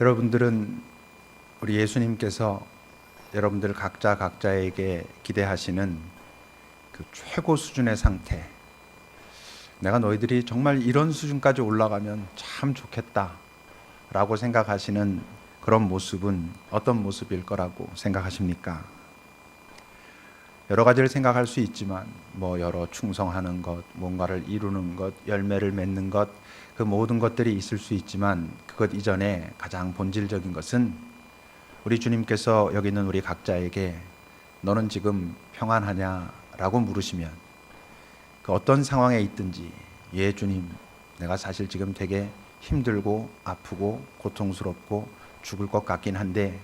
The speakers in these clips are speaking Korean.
여러분들은 우리 예수님께서 여러분들 각자에게 기대하시는 그 최고 수준의 상태, 내가 너희들이 정말 이런 수준까지 올라가면 참 좋겠다 라고 생각하시는 그런 모습은 어떤 모습일 거라고 생각하십니까? 여러 가지를 생각할 수 있지만 여러 충성하는 것, 뭔가를 이루는 것, 열매를 맺는 것, 그 모든 것들이 있을 수 있지만 그것 이전에 가장 본질적인 것은 우리 주님께서 여기 있는 우리 각자에게 너는 지금 평안하냐? 라고 물으시면 그 어떤 상황에 있든지 예 주님, 내가 사실 지금 되게 힘들고 아프고 고통스럽고 죽을 것 같긴 한데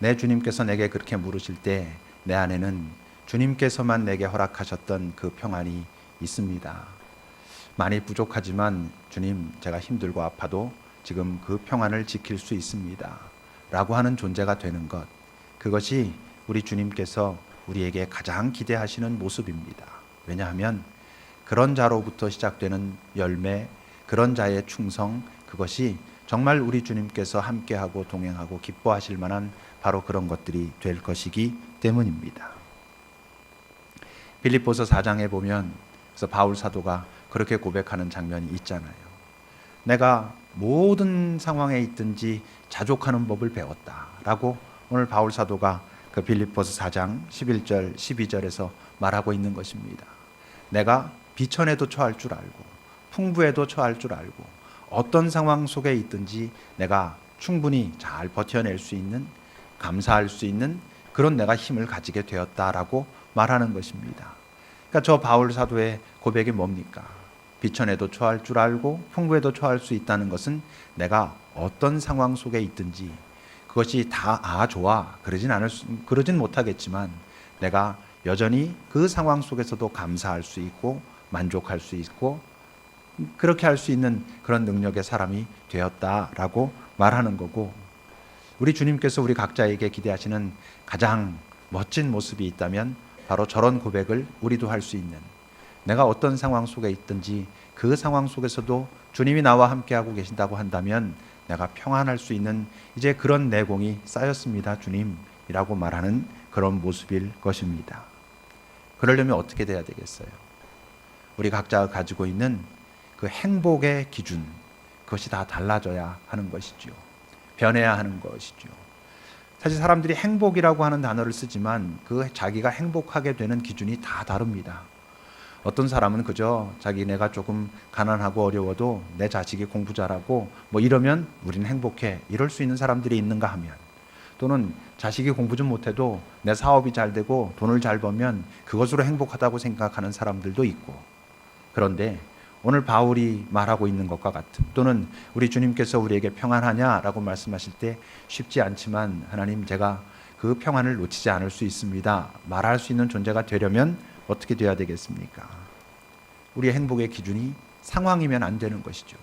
내 주님께서 내게 그렇게 물으실 때 내 안에는 주님께서만 내게 허락하셨던 그 평안이 있습니다. 많이 부족하지만 주님, 제가 힘들고 아파도 지금 그 평안을 지킬 수 있습니다 라고 하는 존재가 되는 것, 그것이 우리 주님께서 우리에게 가장 기대하시는 모습입니다. 왜냐하면 그런 자로부터 시작되는 열매, 그런 자의 충성, 그것이 정말 우리 주님께서 함께하고 동행하고 기뻐하실 만한 바로 그런 것들이 될 것이기 때문입니다. 빌립보서 4장에 보면 그래서 바울 사도가 그렇게 고백하는 장면이 있잖아요. 내가 모든 상황에 있든지 자족하는 법을 배웠다라고 오늘 바울 사도가 그 빌립보서 4장 11절 12절에서 말하고 있는 것입니다. 내가 비천에도 처할 줄 알고 풍부에도 처할 줄 알고 어떤 상황 속에 있든지 내가 충분히 잘 버텨낼 수 있는, 감사할 수 있는 그런 내가 힘을 가지게 되었다라고 말하는 것입니다. 그러니까 저 바울 사도의 고백이 뭡니까? 비천에도 처할 줄 알고 풍부에도 처할 수 있다는 것은 내가 어떤 상황 속에 있든지 그것이 다 좋아 그러진 못하겠지만 내가 여전히 그 상황 속에서도 감사할 수 있고 만족할 수 있고 그렇게 할 수 있는 그런 능력의 사람이 되었다라고 말하는 거고, 우리 주님께서 우리 각자에게 기대하시는 가장 멋진 모습이 있다면 바로 저런 고백을 우리도 할 수 있는, 내가 어떤 상황 속에 있든지 그 상황 속에서도 주님이 나와 함께하고 계신다고 한다면 내가 평안할 수 있는 이제 그런 내공이 쌓였습니다 주님이라고 말하는 그런 모습일 것입니다. 그러려면 어떻게 돼야 되겠어요? 우리 각자가 가지고 있는 그 행복의 기준, 그것이 다 달라져야 하는 것이죠. 변해야 하는 것이죠. 사실 사람들이 행복이라고 하는 단어를 쓰지만 그 자기가 행복하게 되는 기준이 다 다릅니다. 어떤 사람은 그저 자기네가 조금 가난하고 어려워도 내 자식이 공부 잘하고 이러면 우리는 행복해, 이럴 수 있는 사람들이 있는가 하면, 또는 자식이 공부 좀 못해도 내 사업이 잘 되고 돈을 잘 벌면 그것으로 행복하다고 생각하는 사람들도 있고, 그런데 오늘 바울이 말하고 있는 것과 같은, 또는 우리 주님께서 우리에게 평안하냐라고 말씀하실 때 쉽지 않지만 하나님, 제가 그 평안을 놓치지 않을 수 있습니다 말할 수 있는 존재가 되려면 어떻게 돼야 되겠습니까? 우리의 행복의 기준이 상황이면 안 되는 것이죠.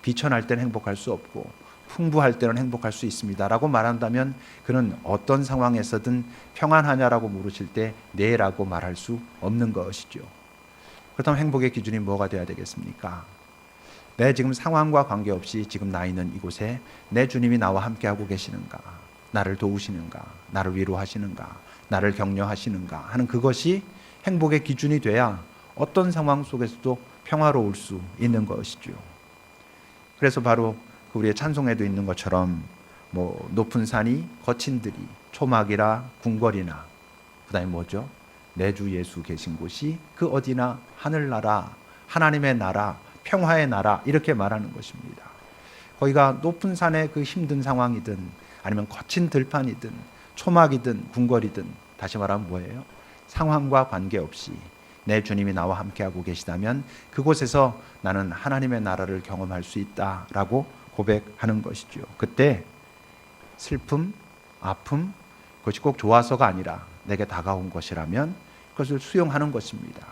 비천할 때는 행복할 수 없고 풍부할 때는 행복할 수 있습니다 라고 말한다면 그는 어떤 상황에서든 평안하냐라고 물으실 때 네 라고 말할 수 없는 것이죠. 그렇다면 행복의 기준이 뭐가 되어야 되겠습니까? 내 지금 상황과 관계없이 지금 나 있는 이곳에 내 주님이 나와 함께하고 계시는가, 나를 도우시는가, 나를 위로하시는가, 나를 격려하시는가 하는 그것이 행복의 기준이 돼야 어떤 상황 속에서도 평화로울 수 있는 것이죠. 그래서 바로 우리의 찬송에도 있는 것처럼 높은 산이 거친 들이 초막이라 궁궐이나, 그 다음에 뭐죠? 내 주 예수 계신 곳이 그 어디나 하늘나라, 하나님의 나라, 평화의 나라, 이렇게 말하는 것입니다. 거기가 높은 산의 그 힘든 상황이든 아니면 거친 들판이든 초막이든 궁궐이든, 다시 말하면 뭐예요? 상황과 관계없이 내 주님이 나와 함께하고 계시다면 그곳에서 나는 하나님의 나라를 경험할 수 있다라고 고백하는 것이죠. 그때 슬픔, 아픔, 그것이 꼭 좋아서가 아니라 내게 다가온 것이라면 그것을 수용하는 것입니다.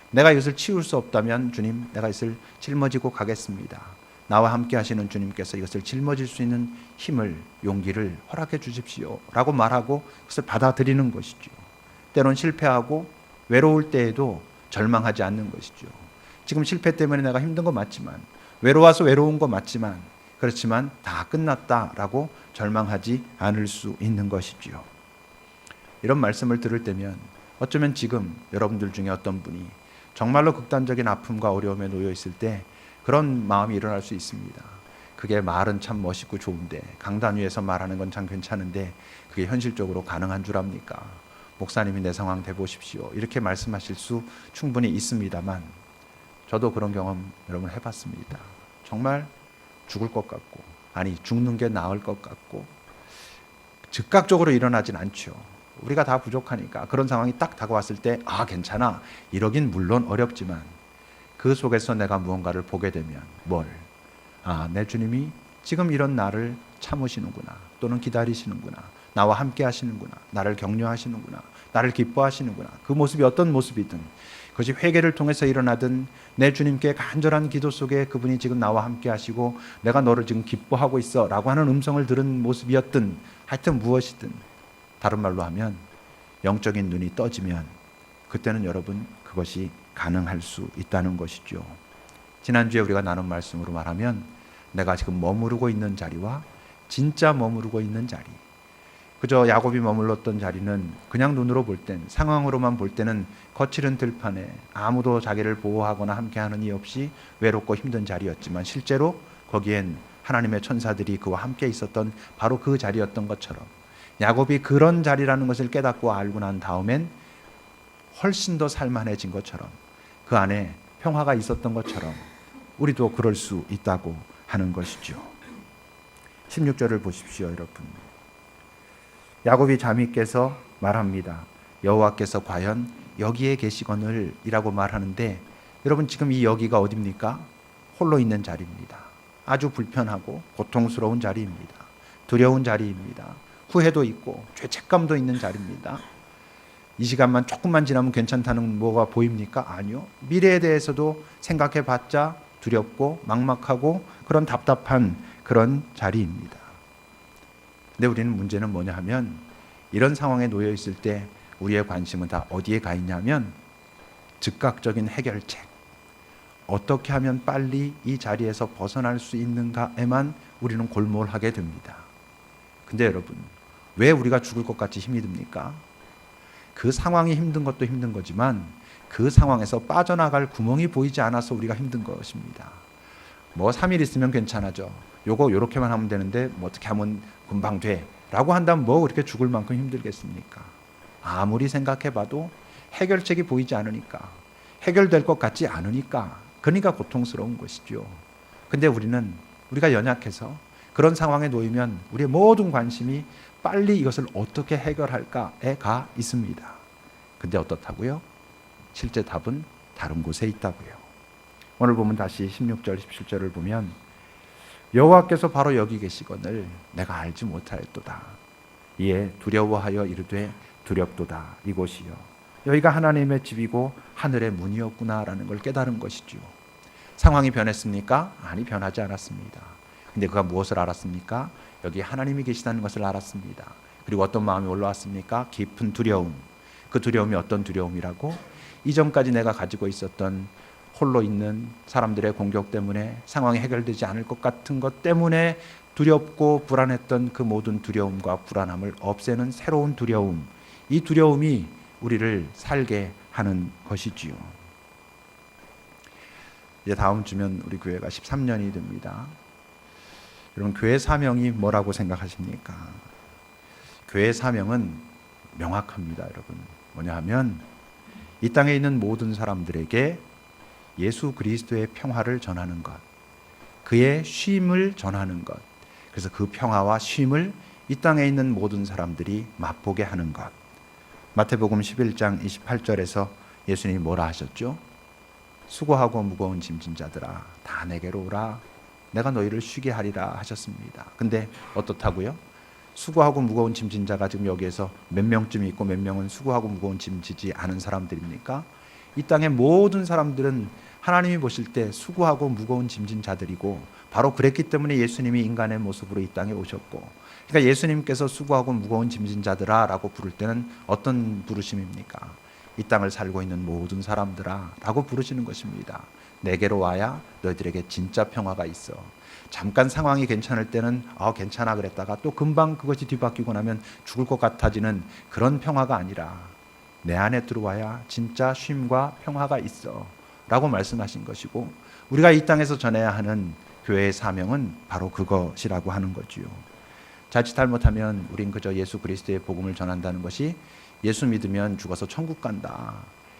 내가 이것을 치울 수 없다면 주님, 내가 이것을 짊어지고 가겠습니다. 나와 함께 하시는 주님께서 이것을 짊어질 수 있는 힘을, 용기를 허락해 주십시오 라고 말하고 그것을 받아들이는 것이죠. 때론 실패하고 외로울 때에도 절망하지 않는 것이죠. 지금 실패 때문에 내가 힘든 거 맞지만, 외로워서 외로운 거 맞지만, 그렇지만 다 끝났다라고 절망하지 않을 수 있는 것이지요. 이런 말씀을 들을 때면 어쩌면 지금 여러분들 중에 어떤 분이 정말로 극단적인 아픔과 어려움에 놓여 있을 때 그런 마음이 일어날 수 있습니다. 그게 말은 참 멋있고 좋은데, 강단 위에서 말하는 건 참 괜찮은데 그게 현실적으로 가능한 줄 압니까? 목사님이 내 상황 대보십시오, 이렇게 말씀하실 수 충분히 있습니다만, 저도 그런 경험 여러분 해봤습니다. 정말 죽을 것 같고, 아니 죽는 게 나을 것 같고, 즉각적으로 일어나진 않죠. 우리가 다 부족하니까 그런 상황이 딱 다가왔을 때 괜찮아 이러긴 물론 어렵지만, 그 속에서 내가 무언가를 보게 되면 내 주님이 지금 이런 나를 참으시는구나, 또는 기다리시는구나, 나와 함께 하시는구나, 나를 격려하시는구나, 나를 기뻐하시는구나. 그 모습이 어떤 모습이든, 그것이 회개를 통해서 일어나든 내 주님께 간절한 기도 속에 그분이 지금 나와 함께 하시고 내가 너를 지금 기뻐하고 있어 라고 하는 음성을 들은 모습이었든, 하여튼 무엇이든, 다른 말로 하면 영적인 눈이 떠지면 그때는 여러분 그것이 가능할 수 있다는 것이죠. 지난주에 우리가 나눈 말씀으로 말하면, 내가 지금 머무르고 있는 자리와 진짜 머무르고 있는 자리, 그저 야곱이 머물렀던 자리는 그냥 눈으로 볼 땐, 상황으로만 볼 때는 거칠은 들판에 아무도 자기를 보호하거나 함께하는 이 없이 외롭고 힘든 자리였지만, 실제로 거기엔 하나님의 천사들이 그와 함께 있었던 바로 그 자리였던 것처럼, 야곱이 그런 자리라는 것을 깨닫고 알고 난 다음엔 훨씬 더 살만해진 것처럼, 그 안에 평화가 있었던 것처럼 우리도 그럴 수 있다고 하는 것이죠. 16절을 보십시오, 여러분. 야곱이 잠이 깨서 말합니다. 여호와께서 과연 여기에 계시거늘 이라고 말하는데, 여러분 지금 이 여기가 어디입니까? 홀로 있는 자리입니다. 아주 불편하고 고통스러운 자리입니다. 두려운 자리입니다. 후회도 있고 죄책감도 있는 자리입니다. 이 시간만 조금만 지나면 괜찮다는 뭐가 보입니까? 아니요. 미래에 대해서도 생각해 봤자 두렵고 막막하고 그런 답답한 그런 자리입니다. 근데 우리는 문제는 뭐냐 하면, 이런 상황에 놓여 있을 때 우리의 관심은 다 어디에 가 있냐면, 즉각적인 해결책, 어떻게 하면 빨리 이 자리에서 벗어날 수 있는가에만 우리는 골몰하게 됩니다. 근데 여러분, 왜 우리가 죽을 것 같이 힘이 듭니까? 그 상황이 힘든 것도 힘든 거지만 그 상황에서 빠져나갈 구멍이 보이지 않아서 우리가 힘든 것입니다. 3일 있으면 괜찮아져, 요거 요렇게만 하면 되는데 어떻게 하면 금방 돼 라고 한다면 그렇게 죽을 만큼 힘들겠습니까? 아무리 생각해봐도 해결책이 보이지 않으니까, 해결될 것 같지 않으니까, 그러니까 고통스러운 것이죠. 근데 우리가 연약해서 그런 상황에 놓이면 우리의 모든 관심이 빨리 이것을 어떻게 해결할까에 가 있습니다. 근데 어떻다고요? 실제 답은 다른 곳에 있다고요. 오늘 보면 다시 16절 17절을 보면, 여호와께서 바로 여기 계시거늘 내가 알지 못하였도다. 이에 두려워하여 이르되 두렵도다. 이곳이요 여기가 하나님의 집이고 하늘의 문이었구나라는 걸 깨달은 것이죠. 상황이 변했습니까? 아니, 변하지 않았습니다. 근데 그가 무엇을 알았습니까? 여기 하나님이 계시다는 것을 알았습니다. 그리고 어떤 마음이 올라왔습니까? 깊은 두려움. 그 두려움이 어떤 두려움이라고? 이전까지 내가 가지고 있었던 홀로 있는 사람들의 공격 때문에, 상황이 해결되지 않을 것 같은 것 때문에 두렵고 불안했던 그 모든 두려움과 불안함을 없애는 새로운 두려움, 이 두려움이 우리를 살게 하는 것이지요. 이제 다음 주면 우리 교회가 13년이 됩니다. 여러분, 교회 사명이 뭐라고 생각하십니까? 교회 사명은 명확합니다, 여러분. 뭐냐 하면, 이 땅에 있는 모든 사람들에게 예수 그리스도의 평화를 전하는 것, 그의 쉼을 전하는 것, 그래서 그 평화와 쉼을 이 땅에 있는 모든 사람들이 맛보게 하는 것. 마태복음 11장 28절에서 예수님이 뭐라 하셨죠? 수고하고 무거운 짐진 자들아 다 내게로 오라, 내가 너희를 쉬게 하리라 하셨습니다. 근데 어떻다고요? 수고하고 무거운 짐진 자가 지금 여기에서 몇 명쯤 있고 몇 명은 수고하고 무거운 짐 지지 않은 사람들입니까? 이 땅의 모든 사람들은 하나님이 보실 때 수고하고 무거운 짐진 자들이고, 바로 그랬기 때문에 예수님이 인간의 모습으로 이 땅에 오셨고, 그러니까 예수님께서 수고하고 무거운 짐진 자들아 라고 부를 때는 어떤 부르심입니까? 이 땅을 살고 있는 모든 사람들아 라고 부르시는 것입니다. 내게로 와야 너희들에게 진짜 평화가 있어. 잠깐 상황이 괜찮을 때는 괜찮아 그랬다가 또 금방 그것이 뒤바뀌고 나면 죽을 것 같아지는 그런 평화가 아니라 내 안에 들어와야 진짜 쉼과 평화가 있어 라고 말씀하신 것이고, 우리가 이 땅에서 전해야 하는 교회의 사명은 바로 그것이라고 하는 거지요. 자칫 잘못하면 우린 그저 예수 그리스도의 복음을 전한다는 것이 예수 믿으면 죽어서 천국 간다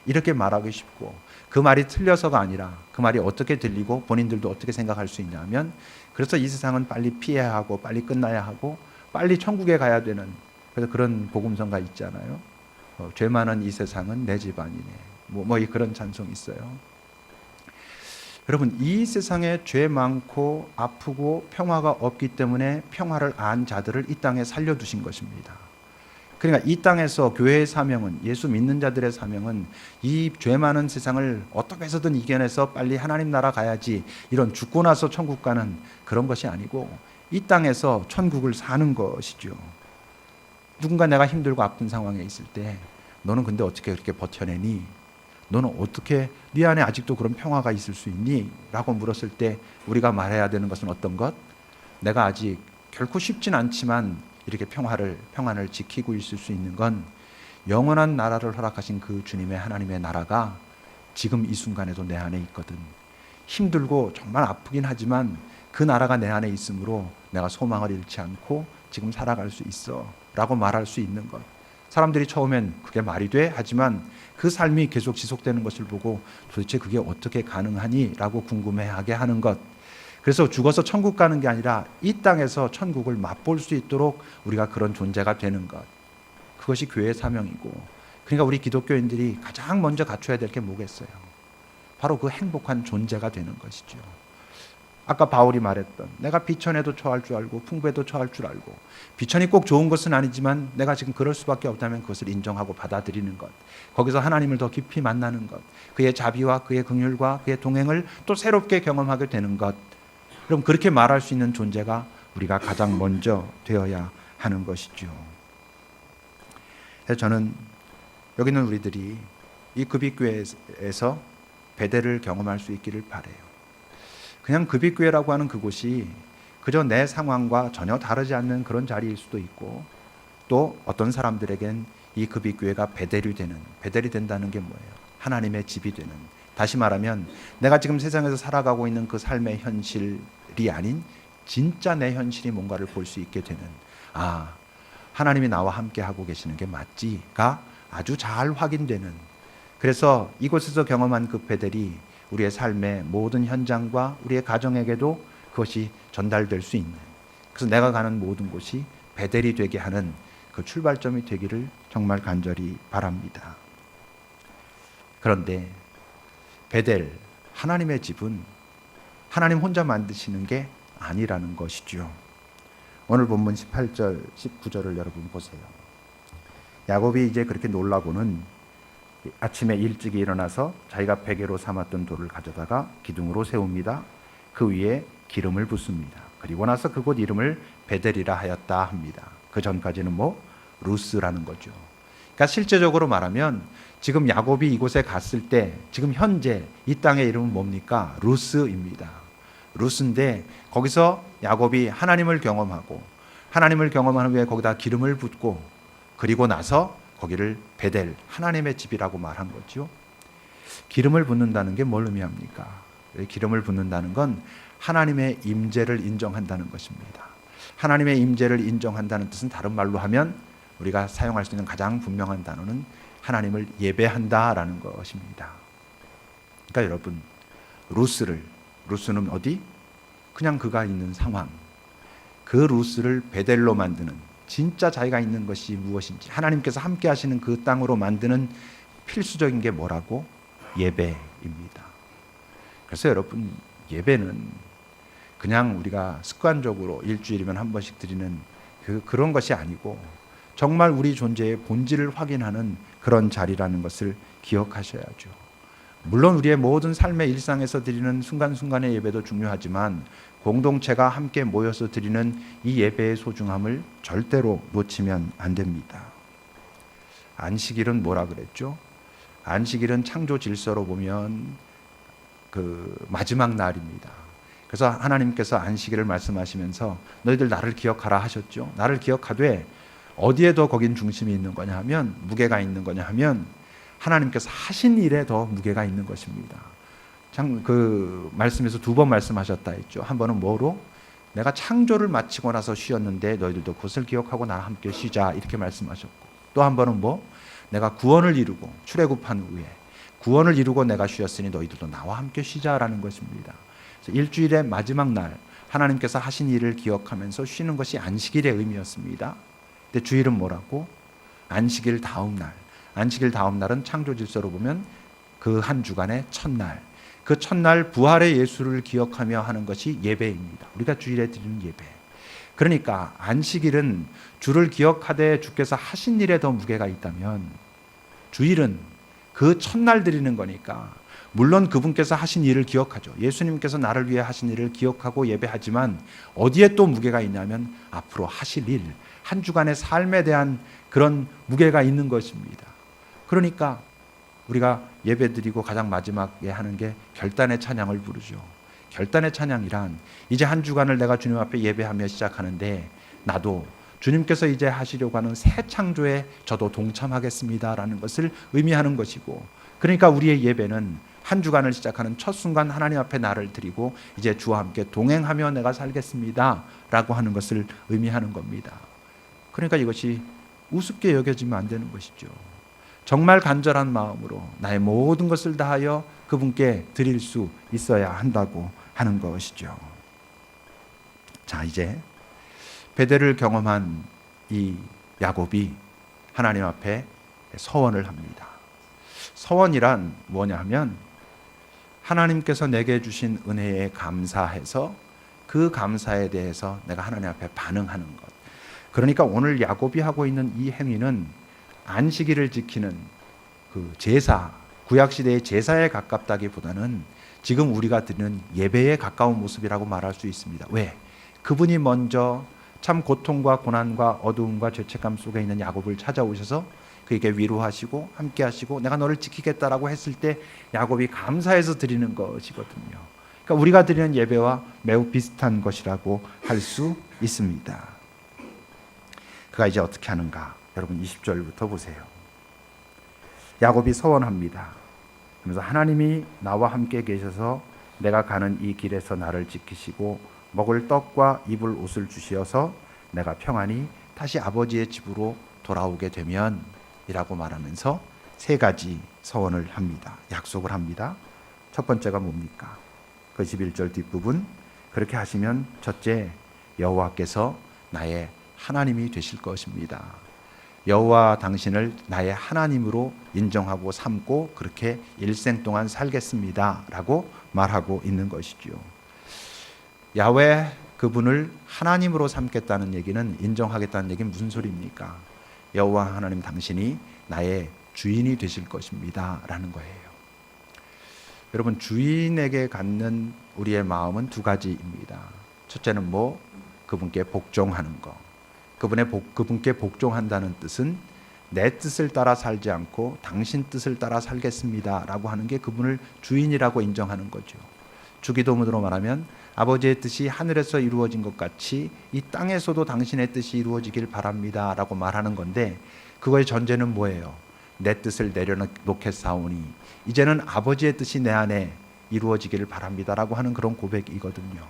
이렇게 말하기 쉽고, 그 말이 틀려서가 아니라 그 말이 어떻게 들리고 본인들도 어떻게 생각할 수 있냐면, 그래서 이 세상은 빨리 피해야 하고 빨리 끝나야 하고 빨리 천국에 가야 되는, 그래서 그런 복음성가 있잖아요. 죄 많은 이 세상은 내 집안이네 그런 찬송이 있어요. 여러분, 이 세상에 죄 많고 아프고 평화가 없기 때문에 평화를 안 자들을 이 땅에 살려두신 것입니다. 그러니까 이 땅에서 교회의 사명은, 예수 믿는 자들의 사명은 이 죄 많은 세상을 어떻게 해서든 이겨내서 빨리 하나님 나라 가야지, 이런 죽고 나서 천국 가는 그런 것이 아니고 이 땅에서 천국을 사는 것이죠. 누군가 내가 힘들고 아픈 상황에 있을 때 너는 근데 어떻게 그렇게 버텨내니? 너는 어떻게 네 안에 아직도 그런 평화가 있을 수 있니? 라고 물었을 때 우리가 말해야 되는 것은 어떤 것? 내가 아직 결코 쉽진 않지만 이렇게 평안을 지키고 있을 수 있는 건 영원한 나라를 허락하신 그 주님의 하나님의 나라가 지금 이 순간에도 내 안에 있거든. 힘들고 정말 아프긴 하지만 그 나라가 내 안에 있으므로 내가 소망을 잃지 않고 지금 살아갈 수 있어 라고 말할 수 있는 것. 사람들이 처음엔 그게 말이 돼? 하지만 그 삶이 계속 지속되는 것을 보고 도대체 그게 어떻게 가능하니? 라고 궁금해하게 하는 것. 그래서 죽어서 천국 가는 게 아니라 이 땅에서 천국을 맛볼 수 있도록 우리가 그런 존재가 되는 것. 그것이 교회의 사명이고, 그러니까 우리 기독교인들이 가장 먼저 갖춰야 될 게 뭐겠어요? 바로 그 행복한 존재가 되는 것이죠. 아까 바울이 말했던, 내가 비천에도 처할 줄 알고 풍부에도 처할 줄 알고, 비천이 꼭 좋은 것은 아니지만 내가 지금 그럴 수밖에 없다면 그것을 인정하고 받아들이는 것, 거기서 하나님을 더 깊이 만나는 것, 그의 자비와 그의 긍휼과 그의 동행을 또 새롭게 경험하게 되는 것. 그럼 그렇게 말할 수 있는 존재가 우리가 가장 먼저 되어야 하는 것이죠. 그래서 저는 여기 있는 우리들이 이 급식교회에서 베델을 경험할 수 있기를 바라요. 그냥 급식교회라고 하는 그곳이 그저 내 상황과 전혀 다르지 않는 그런 자리일 수도 있고, 또 어떤 사람들에겐 이 급식교회가 베델이 된다는 게 뭐예요? 하나님의 집이 되는, 다시 말하면 내가 지금 세상에서 살아가고 있는 그 삶의 현실이 아닌 진짜 내 현실이 뭔가를 볼 수 있게 되는, 하나님이 나와 함께 하고 계시는 게 맞지가 아주 잘 확인되는, 그래서 이곳에서 경험한 그 베델이 우리의 삶의 모든 현장과 우리의 가정에게도 그것이 전달될 수 있는, 그래서 내가 가는 모든 곳이 베델이 되게 하는 그 출발점이 되기를 정말 간절히 바랍니다. 그런데 베델, 하나님의 집은 하나님 혼자 만드시는 게 아니라는 것이죠. 오늘 본문 18절, 19절을 여러분 보세요. 야곱이 이제 그렇게 놀라고는 아침에 일찍이 일어나서 자기가 베개로 삼았던 돌을 가져다가 기둥으로 세웁니다. 그 위에 기름을 붓습니다. 그리고 나서 그곳 이름을 베델이라 하였다 합니다. 그 전까지는 루스라는 거죠. 그러니까 실제적으로 말하면 지금 야곱이 이곳에 갔을 때 지금 현재 이 땅의 이름은 뭡니까? 루스입니다. 루스인데 거기서 야곱이 하나님을 경험하고, 하나님을 경험한 후에 거기다 기름을 붓고, 그리고 나서 거기를 베델, 하나님의 집이라고 말한 거죠. 기름을 붓는다는 게 뭘 의미합니까? 기름을 붓는다는 건 하나님의 임재를 인정한다는 것입니다. 하나님의 임재를 인정한다는 뜻은 다른 말로 하면 우리가 사용할 수 있는 가장 분명한 단어는 하나님을 예배한다라는 것입니다. 그러니까 여러분, 루스는 어디? 그냥 그가 있는 상황, 그 루스를 베델로 만드는, 진짜 자기가 있는 것이 무엇인지 하나님께서 함께 하시는 그 땅으로 만드는 필수적인 게 뭐라고? 예배입니다. 그래서 여러분, 예배는 그냥 우리가 습관적으로 일주일이면 한 번씩 드리는 그런 것이 아니고 정말 우리 존재의 본질을 확인하는 그런 자리라는 것을 기억하셔야죠. 물론 우리의 모든 삶의 일상에서 드리는 순간순간의 예배도 중요하지만 공동체가 함께 모여서 드리는 이 예배의 소중함을 절대로 놓치면 안 됩니다. 안식일은 뭐라 그랬죠? 안식일은 창조 질서로 보면 그 마지막 날입니다. 그래서 하나님께서 안식일을 말씀하시면서 너희들 나를 기억하라 하셨죠. 나를 기억하되 어디에 더 거긴 중심이 있는 거냐 하면, 무게가 있는 거냐 하면 하나님께서 하신 일에 더 무게가 있는 것입니다. 그 말씀에서 두 번 말씀하셨다 했죠. 한 번은 뭐로? 내가 창조를 마치고 나서 쉬었는데 너희들도 그것을 기억하고 나와 함께 쉬자, 이렇게 말씀하셨고, 또 한 번은 뭐? 내가 구원을 이루고 출애굽한 후에 구원을 이루고 내가 쉬었으니 너희들도 나와 함께 쉬자라는 것입니다. 그래서 일주일의 마지막 날 하나님께서 하신 일을 기억하면서 쉬는 것이 안식일의 의미였습니다. 근데 주일은 뭐라고? 안식일 다음 날. 안식일 다음 날은 창조 질서로 보면 그 한 주간의 첫날, 그 첫날 부활의 예수를 기억하며 하는 것이 예배입니다. 우리가 주일에 드리는 예배. 그러니까 안식일은 주를 기억하되 주께서 하신 일에 더 무게가 있다면, 주일은 그 첫날 드리는 거니까 물론 그분께서 하신 일을 기억하죠. 예수님께서 나를 위해 하신 일을 기억하고 예배하지만 어디에 또 무게가 있냐면 앞으로 하실 일, 한 주간의 삶에 대한 그런 무게가 있는 것입니다. 그러니까 우리가 예배드리고 가장 마지막에 하는 게 결단의 찬양을 부르죠. 결단의 찬양이란, 이제 한 주간을 내가 주님 앞에 예배하며 시작하는데 나도 주님께서 이제 하시려고 하는 새 창조에 저도 동참하겠습니다라는 것을 의미하는 것이고, 그러니까 우리의 예배는 한 주간을 시작하는 첫 순간 하나님 앞에 나를 드리고 이제 주와 함께 동행하며 내가 살겠습니다라고 하는 것을 의미하는 겁니다. 그러니까 이것이 우습게 여겨지면 안 되는 것이죠. 정말 간절한 마음으로 나의 모든 것을 다하여 그분께 드릴 수 있어야 한다고 하는 것이죠. 자, 이제 베델을 경험한 이 야곱이 하나님 앞에 서원을 합니다. 서원이란 뭐냐 하면 하나님께서 내게 주신 은혜에 감사해서 그 감사에 대해서 내가 하나님 앞에 반응하는 것. 그러니까 오늘 야곱이 하고 있는 이 행위는 안식일을 지키는 그 제사, 구약시대의 제사에 가깝다기보다는 지금 우리가 드리는 예배에 가까운 모습이라고 말할 수 있습니다. 왜? 그분이 먼저 참 고통과 고난과 어두움과 죄책감 속에 있는 야곱을 찾아오셔서 그에게 위로하시고 함께 하시고 내가 너를 지키겠다라고 했을 때 야곱이 감사해서 드리는 것이거든요. 그러니까 우리가 드리는 예배와 매우 비슷한 것이라고 할 수 있습니다. 그가 이제 어떻게 하는가? 여러분 20절부터 보세요. 야곱이 서원합니다. 그러면서 하나님이 나와 함께 계셔서 내가 가는 이 길에서 나를 지키시고 먹을 떡과 입을 옷을 주시어서 내가 평안히 다시 아버지의 집으로 돌아오게 되면 이라고 말하면서 세 가지 서원을 합니다. 약속을 합니다. 첫 번째가 뭡니까? 그 11절 뒷부분, 그렇게 하시면 첫째, 여호와께서 나의 하나님이 되실 것입니다. 여호와 당신을 나의 하나님으로 인정하고 삼고 그렇게 일생 동안 살겠습니다 라고 말하고 있는 것이죠. 야훼, 그분을 하나님으로 삼겠다는 얘기는, 인정하겠다는 얘기는 무슨 소리입니까? 여호와 하나님 당신이 나의 주인이 되실 것입니다 라는 거예요. 여러분, 주인에게 갖는 우리의 마음은 두 가지입니다. 첫째는 뭐? 그분께 복종하는 거. 그분께 복종한다는 뜻은 내 뜻을 따라 살지 않고 당신 뜻을 따라 살겠습니다 라고 하는 게 그분을 주인이라고 인정하는 거죠. 주기도문으로 말하면 아버지의 뜻이 하늘에서 이루어진 것 같이 이 땅에서도 당신의 뜻이 이루어지길 바랍니다 라고 말하는 건데, 그거의 전제는 뭐예요? 내 뜻을 내려놓겠사오니 이제는 아버지의 뜻이 내 안에 이루어지기를 바랍니다 라고 하는 그런 고백이거든요.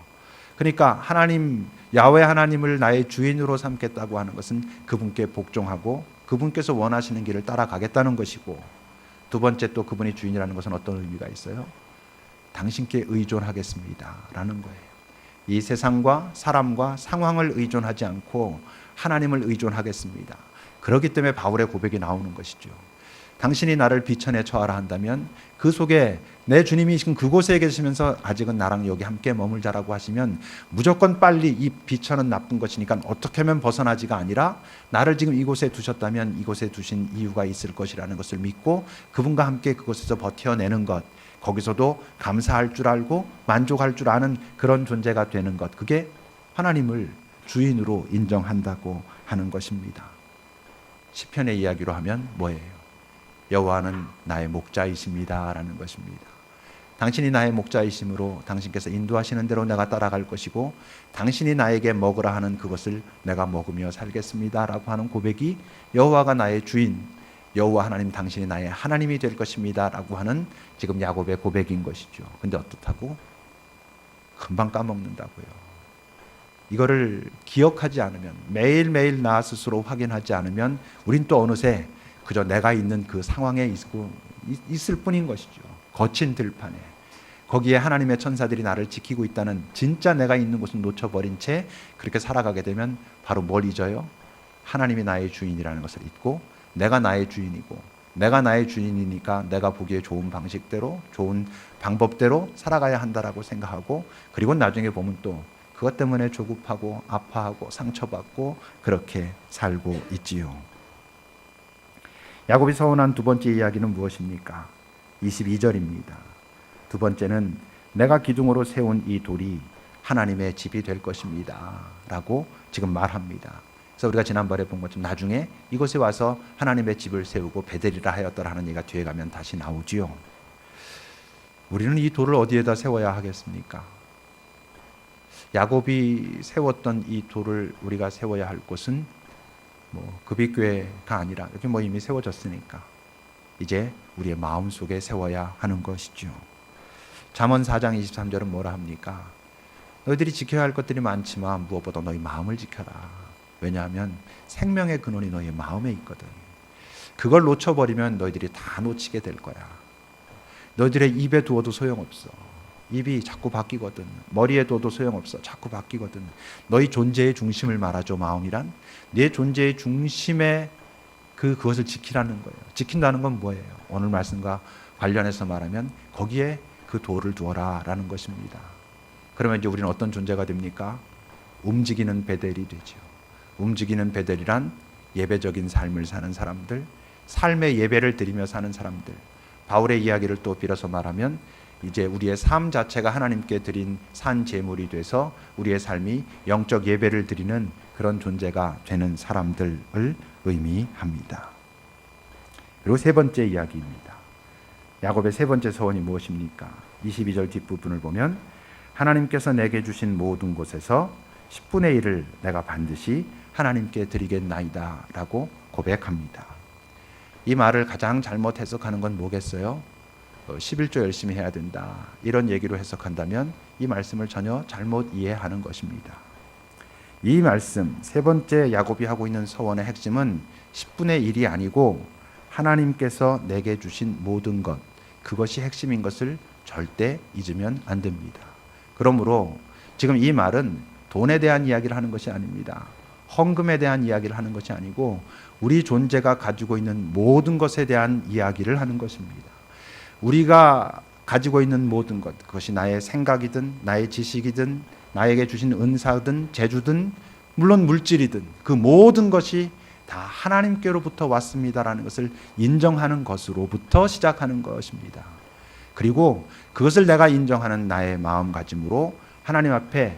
그러니까 하나님, 야훼 하나님을 나의 주인으로 삼겠다고 하는 것은 그분께 복종하고 그분께서 원하시는 길을 따라가겠다는 것이고, 두 번째 또 그분이 주인이라는 것은 어떤 의미가 있어요? 당신께 의존하겠습니다 라는 거예요. 이 세상과 사람과 상황을 의존하지 않고 하나님을 의존하겠습니다. 그렇기 때문에 바울의 고백이 나오는 것이죠. 당신이 나를 비천에 처하라 한다면 그 속에 내 주님이 지금 그곳에 계시면서 아직은 나랑 여기 함께 머물자라고 하시면 무조건 빨리 이 비천은 나쁜 것이니까 어떻게 하면 벗어나지가 아니라 나를 지금 이곳에 두셨다면 이곳에 두신 이유가 있을 것이라는 것을 믿고 그분과 함께 그곳에서 버텨내는 것, 거기서도 감사할 줄 알고 만족할 줄 아는 그런 존재가 되는 것, 그게 하나님을 주인으로 인정한다고 하는 것입니다. 시편의 이야기로 하면 뭐예요? 여호와는 나의 목자이십니다라는 것입니다. 당신이 나의 목자이심으로 당신께서 인도하시는 대로 내가 따라갈 것이고 당신이 나에게 먹으라 하는 그것을 내가 먹으며 살겠습니다라고 하는 고백이 여호와가 나의 주인, 여호와 하나님 당신이 나의 하나님이 될 것입니다라고 하는 지금 야곱의 고백인 것이죠. 근데 어떻다고? 금방 까먹는다고요. 이거를 기억하지 않으면, 매일매일 나 스스로 확인하지 않으면 우린 또 어느새 그저 내가 있는 그 상황에 있을 뿐인 것이죠. 거친 들판에, 거기에 하나님의 천사들이 나를 지키고 있다는 진짜 내가 있는 곳은 놓쳐버린 채 그렇게 살아가게 되면 바로 뭘 잊어요? 하나님이 나의 주인이라는 것을 잊고, 내가 나의 주인이고 내가 나의 주인이니까 내가 보기에 좋은 방식대로, 좋은 방법대로 살아가야 한다라고 생각하고, 그리고 나중에 보면 또 그것 때문에 조급하고 아파하고 상처받고 그렇게 살고 있지요. 야곱이 서운한 두 번째 이야기는 무엇입니까? 22절입니다. 두 번째는 내가 기둥으로 세운 이 돌이 하나님의 집이 될 것입니다 라고 지금 말합니다. 그래서 우리가 지난번에 본 것처럼 나중에 이곳에 와서 하나님의 집을 세우고 베델이라 하였더라 하는 얘기가 뒤에 가면 다시 나오지요. 우리는 이 돌을 어디에다 세워야 하겠습니까? 야곱이 세웠던 이 돌을 우리가 세워야 할 곳은 급입교회가 아니라 이렇게 이미 세워졌으니까 이제 우리의 마음 속에 세워야 하는 것이죠. 잠언 4장 23절은 뭐라 합니까? 너희들이 지켜야 할 것들이 많지만 무엇보다 너희 마음을 지켜라. 왜냐하면 생명의 근원이 너희 마음에 있거든. 그걸 놓쳐버리면 너희들이 다 놓치게 될 거야. 너희들의 입에 두어도 소용없어. 입이 자꾸 바뀌거든. 머리에 둬도 소용없어. 자꾸 바뀌거든. 너희 존재의 중심을 말하죠. 마음이란 네 존재의 중심에 그것을 지키라는 거예요. 지킨다는 건 뭐예요? 오늘 말씀과 관련해서 말하면 거기에 그 돌을 두어라 라는 것입니다. 그러면 이제 우리는 어떤 존재가 됩니까? 움직이는 베델이 되죠. 움직이는 베델이란 예배적인 삶을 사는 사람들, 삶의 예배를 드리며 사는 사람들. 바울의 이야기를 또 빌어서 말하면 이제 우리의 삶 자체가 하나님께 드린 산 제물이 돼서 우리의 삶이 영적 예배를 드리는 그런 존재가 되는 사람들을 의미합니다. 그리고 세 번째 이야기입니다. 야곱의 세 번째 소원이 무엇입니까? 22절 뒷부분을 보면 하나님께서 내게 주신 모든 곳에서 10분의 1을 내가 반드시 하나님께 드리겠나이다 라고 고백합니다. 이 말을 가장 잘못 해석하는 건 뭐겠어요? 11조 열심히 해야 된다 이런 얘기로 해석한다면 이 말씀을 전혀 잘못 이해하는 것입니다. 이 말씀, 세 번째 야곱이 하고 있는 서원의 핵심은 10분의 1이 아니고 하나님께서 내게 주신 모든 것, 그것이 핵심인 것을 절대 잊으면 안 됩니다. 그러므로 지금 이 말은 돈에 대한 이야기를 하는 것이 아닙니다. 헌금에 대한 이야기를 하는 것이 아니고 우리 존재가 가지고 있는 모든 것에 대한 이야기를 하는 것입니다. 우리가 가지고 있는 모든 것, 그것이 나의 생각이든 나의 지식이든 나에게 주신 은사든 재주든 물론 물질이든 그 모든 것이 다 하나님께로부터 왔습니다라는 것을 인정하는 것으로부터 시작하는 것입니다. 그리고 그것을 내가 인정하는 나의 마음가짐으로 하나님 앞에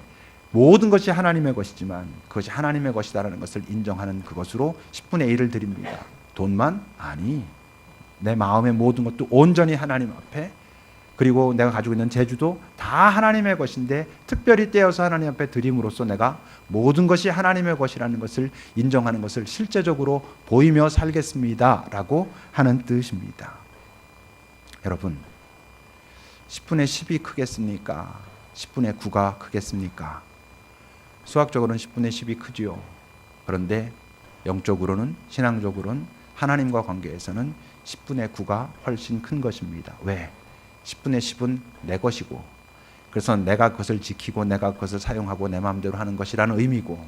모든 것이 하나님의 것이지만 그것이 하나님의 것이다라는 것을 인정하는 그것으로 10분의 1을 드립니다. 돈만? 아니, 내 마음의 모든 것도 온전히 하나님 앞에, 그리고 내가 가지고 있는 재주도 다 하나님의 것인데 특별히 떼어서 하나님 앞에 드림으로써 내가 모든 것이 하나님의 것이라는 것을 인정하는 것을 실제적으로 보이며 살겠습니다 라고 하는 뜻입니다. 여러분, 10분의 10이 크겠습니까? 10분의 9가 크겠습니까? 수학적으로는 10분의 10이 크지요. 그런데 영적으로는, 신앙적으로는, 하나님과 관계에서는 10분의 9가 훨씬 큰 것입니다. 왜? 10분의 10은 내 것이고, 그래서 내가 그것을 지키고 내가 그것을 사용하고 내 마음대로 하는 것이라는 의미고,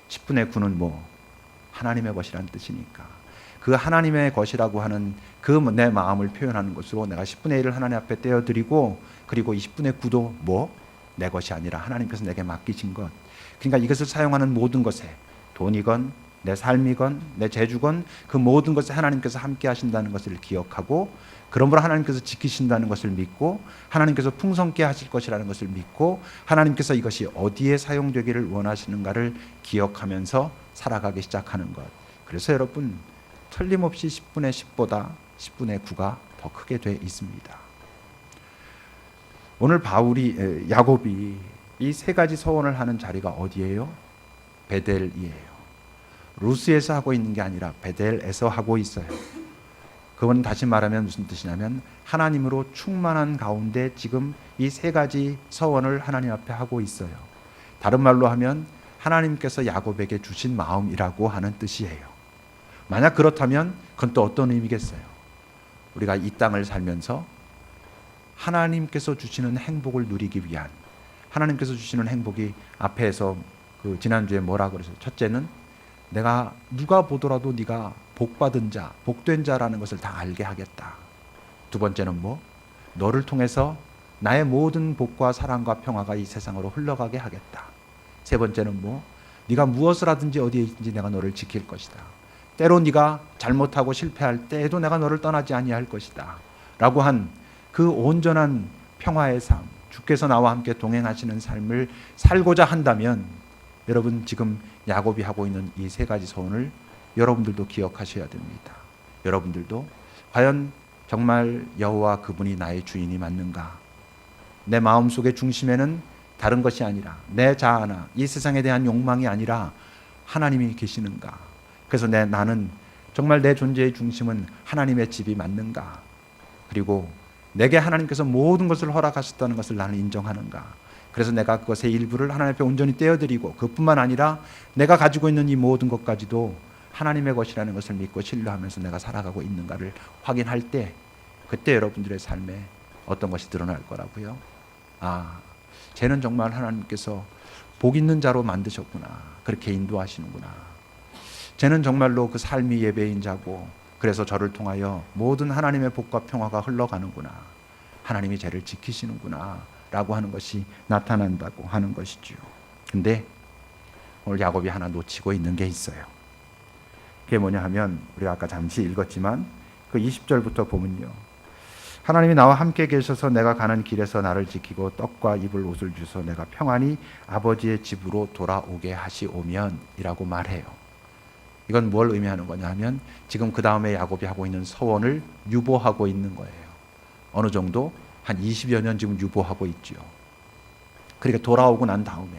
10분의 9는 하나님의 것이라는 뜻이니까 그 하나님의 것이라고 하는 그 내 마음을 표현하는 것으로 내가 10분의 1을 하나님 앞에 떼어드리고, 그리고 20분의 9도 내 것이 아니라 하나님께서 내게 맡기신 것, 그러니까 이것을 사용하는 모든 것에, 돈이건 내 삶이건 내 재주건 그 모든 것에 하나님께서 함께 하신다는 것을 기억하고, 그러므로 하나님께서 지키신다는 것을 믿고, 하나님께서 풍성케 하실 것이라는 것을 믿고, 하나님께서 이것이 어디에 사용되기를 원하시는가를 기억하면서 살아가기 시작하는 것. 그래서 여러분, 틀림없이 10분의 10보다 10분의 9가 더 크게 돼 있습니다. 오늘 야곱이 이 세 가지 서원을 하는 자리가 어디예요? 베델이에요. 루스에서 하고 있는 게 아니라 베델에서 하고 있어요. 그건 다시 말하면 무슨 뜻이냐면 하나님으로 충만한 가운데 지금 이 세 가지 서원을 하나님 앞에 하고 있어요. 다른 말로 하면 하나님께서 야곱에게 주신 마음이라고 하는 뜻이에요. 만약 그렇다면 그건 또 어떤 의미겠어요? 우리가 이 땅을 살면서 하나님께서 주시는 행복을 누리기 위한, 하나님께서 주시는 행복이 앞에서 지난주에 뭐라 그러셨어요? 첫째는 내가 누가 보더라도 네가 복받은 자, 복된 자라는 것을 다 알게 하겠다. 두 번째는 너를 통해서 나의 모든 복과 사랑과 평화가 이 세상으로 흘러가게 하겠다. 세 번째는 네가 무엇을 하든지 어디에 있든지 내가 너를 지킬 것이다. 때로 네가 잘못하고 실패할 때에도 내가 너를 떠나지 아니할 것이다. 라고 한 그 온전한 평화의 삶, 주께서 나와 함께 동행하시는 삶을 살고자 한다면 여러분 지금 야곱이 하고 있는 이 세 가지 서원을 여러분들도 기억하셔야 됩니다. 여러분들도 과연 정말 여호와 그분이 나의 주인이 맞는가? 내 마음속의 중심에는 다른 것이 아니라 내 자아나 이 세상에 대한 욕망이 아니라 하나님이 계시는가? 그래서 나는 정말 내 존재의 중심은 하나님의 집이 맞는가? 그리고 내게 하나님께서 모든 것을 허락하셨다는 것을 나는 인정하는가? 그래서 내가 그것의 일부를 하나님 앞에 온전히 떼어드리고 그뿐만 아니라 내가 가지고 있는 이 모든 것까지도 하나님의 것이라는 것을 믿고 신뢰하면서 내가 살아가고 있는가를 확인할 때 그때 여러분들의 삶에 어떤 것이 드러날 거라고요? 쟤는 정말 하나님께서 복 있는 자로 만드셨구나. 그렇게 인도하시는구나. 쟤는 정말로 그 삶이 예배인 자고 그래서 저를 통하여 모든 하나님의 복과 평화가 흘러가는구나. 하나님이 쟤를 지키시는구나 라고 하는 것이 나타난다고 하는 것이죠. 근데 오늘 야곱이 하나 놓치고 있는 게 있어요. 그게 뭐냐 하면 우리가 아까 잠시 읽었지만 그 20절부터 보면요, 하나님이 나와 함께 계셔서 내가 가는 길에서 나를 지키고 떡과 입을 옷을 주서 내가 평안히 아버지의 집으로 돌아오게 하시오면 이라고 말해요. 이건 뭘 의미하는 거냐 하면 지금 그 다음에 야곱이 하고 있는 서원을 유보하고 있는 거예요. 어느 정도 한 20여 년 지금 유보하고 있죠. 그러니까 돌아오고 난 다음에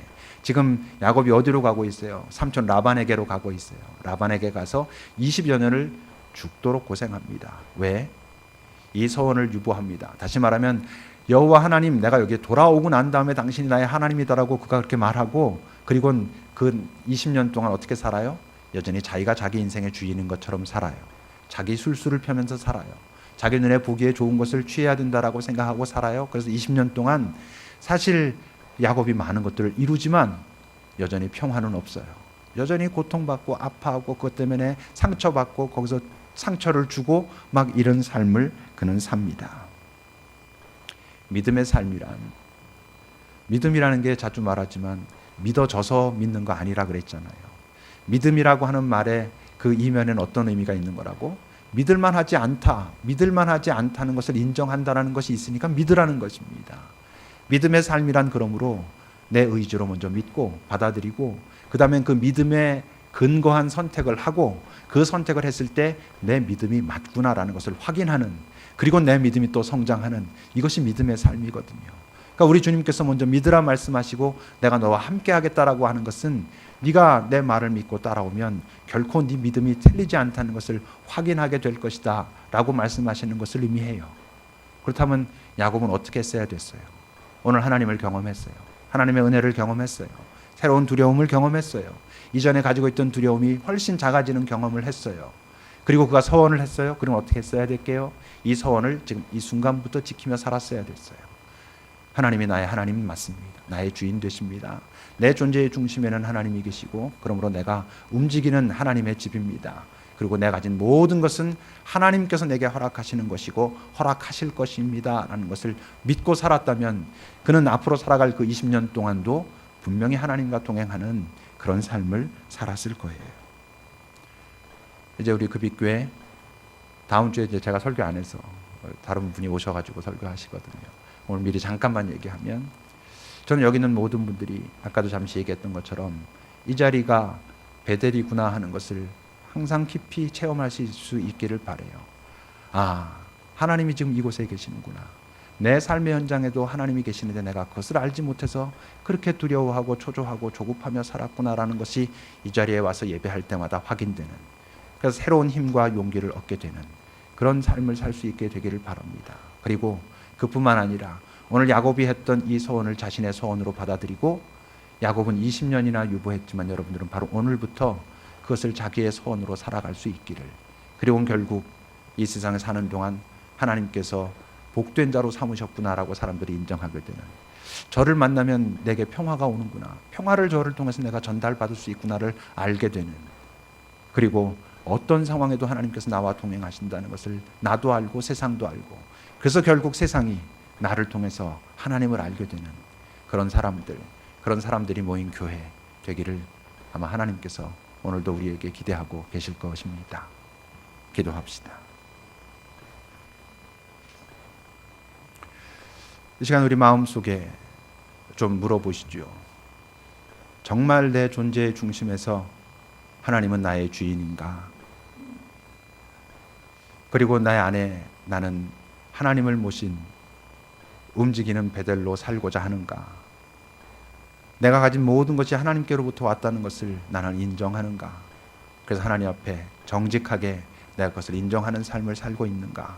지금 야곱이 어디로 가고 있어요? 삼촌 라반에게로 가고 있어요. 라반에게 가서 20여 년을 죽도록 고생합니다. 왜? 이 서원을 유보합니다. 다시 말하면 여호와 하나님, 내가 여기에 돌아오고 난 다음에 당신이 나의 하나님이다라고 그가 그렇게 말하고, 그리고 그 20년 동안 어떻게 살아요? 여전히 자기가 자기 인생의 주인인 것처럼 살아요. 자기 술수를 펴면서 살아요. 자기 눈에 보기에 좋은 것을 취해야 된다라고 생각하고 살아요. 그래서 20년 동안 사실 야곱이 많은 것들을 이루지만 여전히 평화는 없어요. 여전히 고통받고 아파하고 그것 때문에 상처받고 거기서 상처를 주고 막 이런 삶을 그는 삽니다. 믿음의 믿음이라는 게 자주 말하지만 믿어져서 믿는 거 아니라 그랬잖아요. 믿음이라고 하는 말에 그 이면에는 어떤 의미가 있는 거라고? 믿을만 하지 않다는 것을 인정한다는 것이 있으니까 믿으라는 것입니다. 믿음의 삶이란 그러므로 내 의지로 먼저 믿고 받아들이고 그 다음에 그 믿음에 근거한 선택을 하고 그 선택을 했을 때 내 믿음이 맞구나라는 것을 확인하는, 그리고 내 믿음이 또 성장하는, 이것이 믿음의 삶이거든요. 그러니까 우리 주님께서 먼저 믿으라 말씀하시고 내가 너와 함께 하겠다라고 하는 것은 네가 내 말을 믿고 따라오면 결코 네 믿음이 틀리지 않다는 것을 확인하게 될 것이다 라고 말씀하시는 것을 의미해요. 그렇다면 야곱은 어떻게 했어야 됐어요? 오늘 하나님을 경험했어요. 하나님의 은혜를 경험했어요. 새로운 두려움을 경험했어요. 이전에 가지고 있던 두려움이 훨씬 작아지는 경험을 했어요. 그리고 그가 서원을 했어요. 그럼 어떻게 했어야 될게요? 이 서원을 지금 이 순간부터 지키며 살았어야 됐어요. 하나님이 나의 하나님 맞습니다. 나의 주인 되십니다. 내 존재의 중심에는 하나님이 계시고 그러므로 내가 움직이는 하나님의 집입니다. 그리고 내가 가진 모든 것은 하나님께서 내게 허락하시는 것이고 허락하실 것입니다 라는 것을 믿고 살았다면 그는 앞으로 살아갈 그 20년 동안도 분명히 하나님과 동행하는 그런 삶을 살았을 거예요. 이제 우리 급입교회 다음 주에 이제 제가 설교 안 해서 다른 분이 오셔가지고 설교하시거든요. 오늘 미리 잠깐만 얘기하면, 저는 여기 있는 모든 분들이 아까도 잠시 얘기했던 것처럼 이 자리가 베델이구나 하는 것을 항상 깊이 체험하실 수 있기를 바라요. 아, 하나님이 지금 이곳에 계시는구나. 내 삶의 현장에도 하나님이 계시는데 내가 그것을 알지 못해서 그렇게 두려워하고 초조하고 조급하며 살았구나라는 것이 이 자리에 와서 예배할 때마다 확인되는, 그래서 새로운 힘과 용기를 얻게 되는 그런 삶을 살 수 있게 되기를 바랍니다. 그리고 그뿐만 아니라 오늘 야곱이 했던 이 소원을 자신의 소원으로 받아들이고, 야곱은 20년이나 유보했지만 여러분들은 바로 오늘부터 그것을 자기의 소원으로 살아갈 수 있기를, 그리고 결국 이 세상에 사는 동안 하나님께서 복된 자로 삼으셨구나라고 사람들이 인정하게 되는, 저를 만나면 내게 평화가 오는구나, 평화를 저를 통해서 내가 전달받을 수 있구나를 알게 되는, 그리고 어떤 상황에도 하나님께서 나와 동행하신다는 것을 나도 알고 세상도 알고, 그래서 결국 세상이 나를 통해서 하나님을 알게 되는 그런 사람들, 그런 사람들이 모인 교회 되기를 아마 하나님께서 오늘도 우리에게 기대하고 계실 것입니다. 기도합시다. 이 시간 우리 마음속에 좀 물어보시죠. 정말 내 존재의 중심에서 하나님은 나의 주인인가? 그리고 나의 안에 나는 하나님을 모신 움직이는 배들로 살고자 하는가? 내가 가진 모든 것이 하나님께로부터 왔다는 것을 나는 인정하는가? 그래서 하나님 앞에 정직하게 내가 그것을 인정하는 삶을 살고 있는가?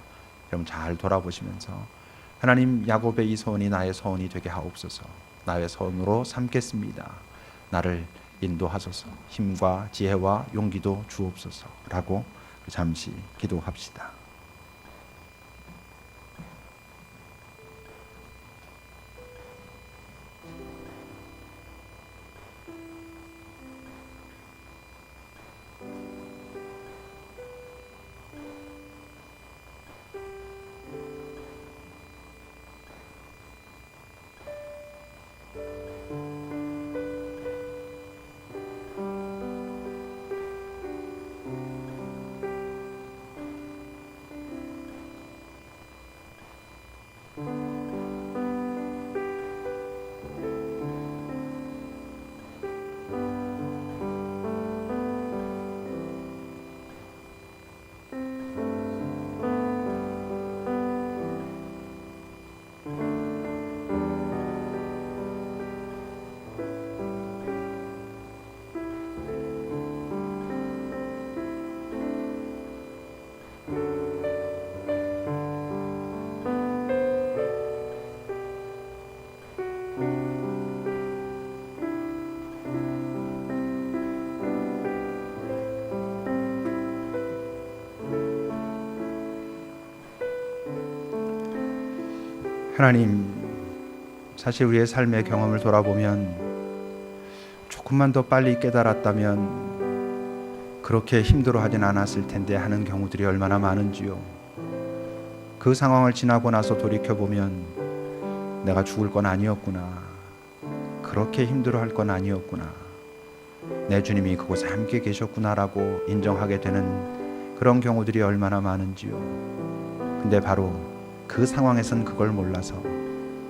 여러분 잘 돌아보시면서 하나님, 야곱의 이 소원이 나의 소원이 되게 하옵소서. 나의 소원으로 삼겠습니다. 나를 인도하소서. 힘과 지혜와 용기도 주옵소서 라고 잠시 기도합시다. 하나님, 사실 우리의 삶의 경험을 돌아보면 조금만 더 빨리 깨달았다면 그렇게 힘들어하진 않았을 텐데 하는 경우들이 얼마나 많은지요. 그 상황을 지나고 나서 돌이켜보면 내가 죽을 건 아니었구나, 그렇게 힘들어할 건 아니었구나, 내 주님이 그곳에 함께 계셨구나라고 인정하게 되는 그런 경우들이 얼마나 많은지요. 근데 바로 그 상황에선 그걸 몰라서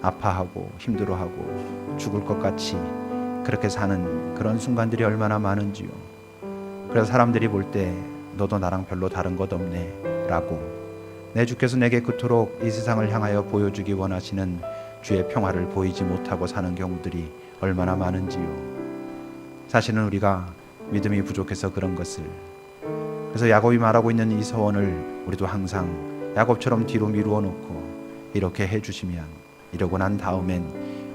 아파하고 힘들어하고 죽을 것 같이 그렇게 사는 그런 순간들이 얼마나 많은지요. 그래서 사람들이 볼 때 너도 나랑 별로 다른 것 없네 라고, 내 주께서 내게 그토록 이 세상을 향하여 보여주기 원하시는 주의 평화를 보이지 못하고 사는 경우들이 얼마나 많은지요. 사실은 우리가 믿음이 부족해서 그런 것을, 그래서 야곱이 말하고 있는 이 소원을 우리도 항상 야곱처럼 뒤로 미루어 놓고 이렇게 해주시면, 이러고 난 다음엔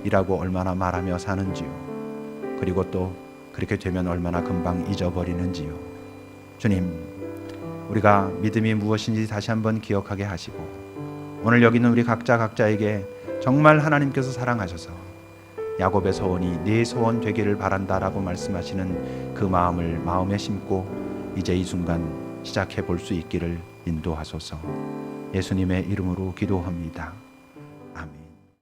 이라고 얼마나 말하며 사는지요. 그리고 또 그렇게 되면 얼마나 금방 잊어버리는지요. 주님, 우리가 믿음이 무엇인지 다시 한번 기억하게 하시고, 오늘 여기 있는 우리 각자에게 정말 하나님께서 사랑하셔서 야곱의 소원이 네 소원 되기를 바란다라고 말씀하시는 그 마음을 마음에 심고 이제 이 순간 시작해 볼 수 있기를 인도하소서. 예수님의 이름으로 기도합니다.